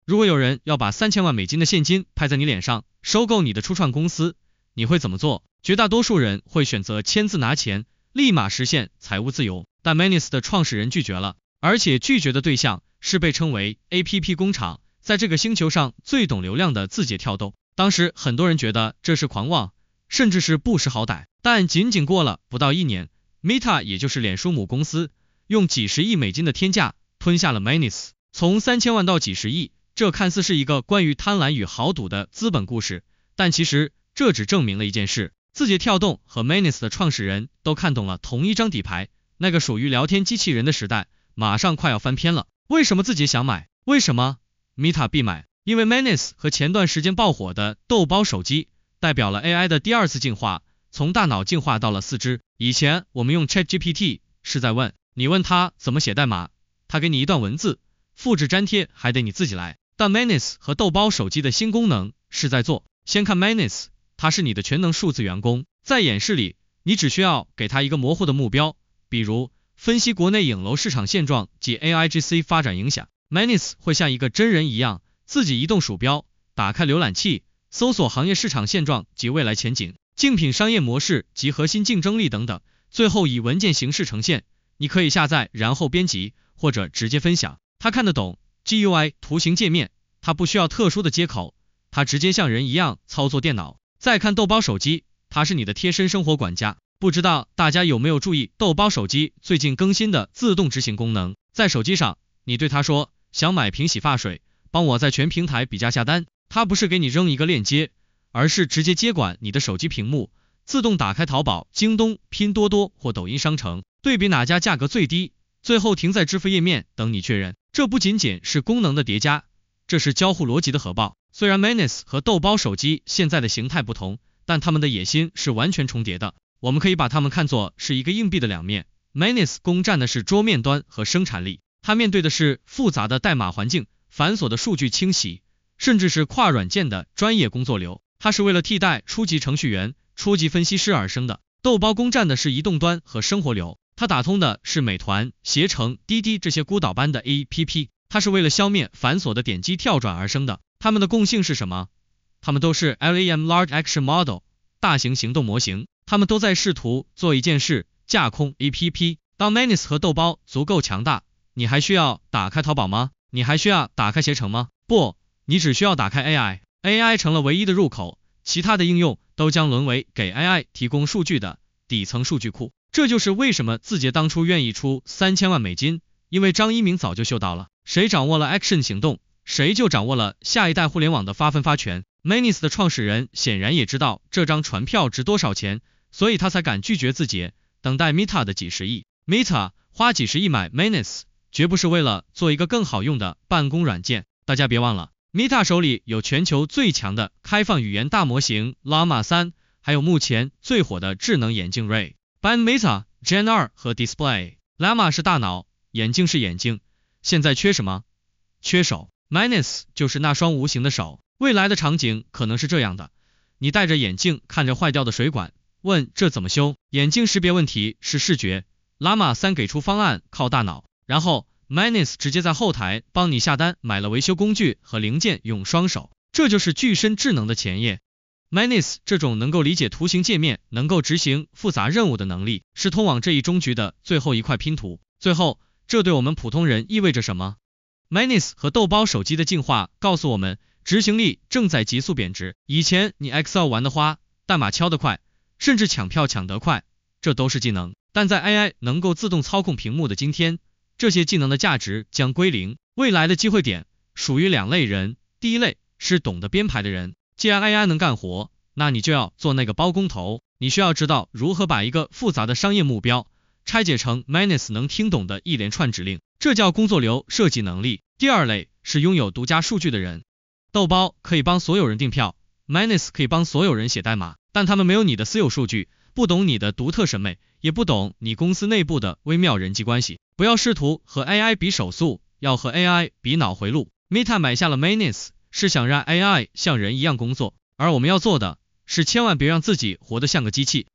如果有人要把3000万美金的现金拍在你脸上，收购你的初创公司，你会怎么做？绝大多数人会选择签字拿钱，立马实现财务自由。但 Manis 的创始人拒绝了，而且拒绝的对象是被称为 APP 工厂，在这个星球上最懂流量的字节跳动。当时很多人觉得这是狂妄，甚至是不识好歹。但仅仅过了不到1年，Meta 也就是脸书母公司，用几十亿美金的天价吞下了 Manis， 从3000万到几十亿，这看似是一个关于贪婪与豪赌的资本故事，但其实这只证明了一件事，字节跳动和 Manis 的创始人都看懂了同一张底牌，那个属于聊天机器人的时代马上快要翻篇了。为什么字节想买？为什么 Meta 必买？因为 Manis 和前段时间爆火的豆包手机代表了 AI 的第二次进化，从大脑进化到了四肢。以前我们用 ChatGPT 是在问，你问他怎么写代码，他给你一段文字，复制粘贴还得你自己来。但 Manis 和豆包手机的新功能是在做，先看 Manis， 它是你的全能数字员工，在演示里你只需要给他一个模糊的目标，比如分析国内影楼市场现状及 AIGC 发展影响， Manis 会像一个真人一样自己移动鼠标，打开浏览器，搜索行业市场现状及未来前景、竞品商业模式及核心竞争力等等，最后以文件形式呈现。你可以下载然后编辑或者直接分享。他看得懂 GUI 图形界面，他不需要特殊的接口，他直接像人一样操作电脑。再看豆包手机，它是你的贴身生活管家。不知道大家有没有注意豆包手机最近更新的自动执行功能，在手机上你对他说想买瓶洗发水，帮我在全平台比价下单，它不是给你扔一个链接，而是直接接管你的手机屏幕，自动打开淘宝、京东、拼多多或抖音商城，对比哪家价格最低，最后停在支付页面等你确认。这不仅仅是功能的叠加，这是交互逻辑的核爆。虽然 Manis 和豆包手机现在的形态不同，但他们的野心是完全重叠的。我们可以把它们看作是一个硬币的两面。Manis 攻占的是桌面端和生产力，它面对的是复杂的代码环境、繁琐的数据清洗，甚至是跨软件的专业工作流。它是为了替代初级程序员、初级分析师而生的。豆包攻占的是移动端和生活流，它打通的是美团、携程、滴滴这些孤岛般的 APP， 它是为了消灭繁琐的点击跳转而生的。它们的共性是什么？它们都是 LAM Large Action Model 大型行动模型，它们都在试图做一件事，架空 APP。当 Manis 和豆包足够强大，你还需要打开淘宝吗？你还需要打开携程吗？不，你只需要打开 AI 成了唯一的入口，其他的应用都将沦为给 AI 提供数据的底层数据库。这就是为什么字节当初愿意出3000万美金，因为张一鸣早就嗅到了，谁掌握了 Action 行动，谁就掌握了下一代互联网的发分发权。Manis 的创始人显然也知道这张船票值多少钱，所以他才敢拒绝字节，等待 Meta 的几十亿。Meta 花几十亿买 Manis， 绝不是为了做一个更好用的办公软件。大家别忘了， Meta 手里有全球最强的开放语言大模型 Llama 3，还有目前最火的智能眼镜 Ray-Ban、Meta、Gen 2和 Display。Llama 是大脑，眼镜是眼睛，现在缺什么？缺手。Manis 就是那双无形的手。未来的场景可能是这样的，你戴着眼镜看着坏掉的水管，问这怎么修？眼镜识别问题是视觉，Llama 3给出方案靠大脑，然后 Manis 直接在后台帮你下单，买了维修工具和零件用双手，这就是具身智能的前夜。Manis 这种能够理解图形界面、能够执行复杂任务的能力，是通往这一终局的最后一块拼图。最后，这对我们普通人意味着什么？ Manis 和豆包手机的进化告诉我们，执行力正在急速贬值。以前你 Excel 玩得花，代码敲得快，甚至抢票抢得快，这都是技能。但在 AI 能够自动操控屏幕的今天，这些技能的价值将归零。未来的机会点属于两类人，第一类是懂得编排的人。既然 AI 能干活，那你就要做那个包工头。你需要知道如何把一个复杂的商业目标拆解成 Manis 能听懂的一连串指令，这叫工作流设计能力。第二类是拥有独家数据的人。豆包可以帮所有人订票， Manis 可以帮所有人写代码，但他们没有你的私有数据，不懂你的独特审美，也不懂你公司内部的微妙人际关系。不要试图和 AI 比手速，要和 AI 比脑回路。Meta 买下了 Manis， 是想让 AI 像人一样工作，而我们要做的是千万别让自己活得像个机器。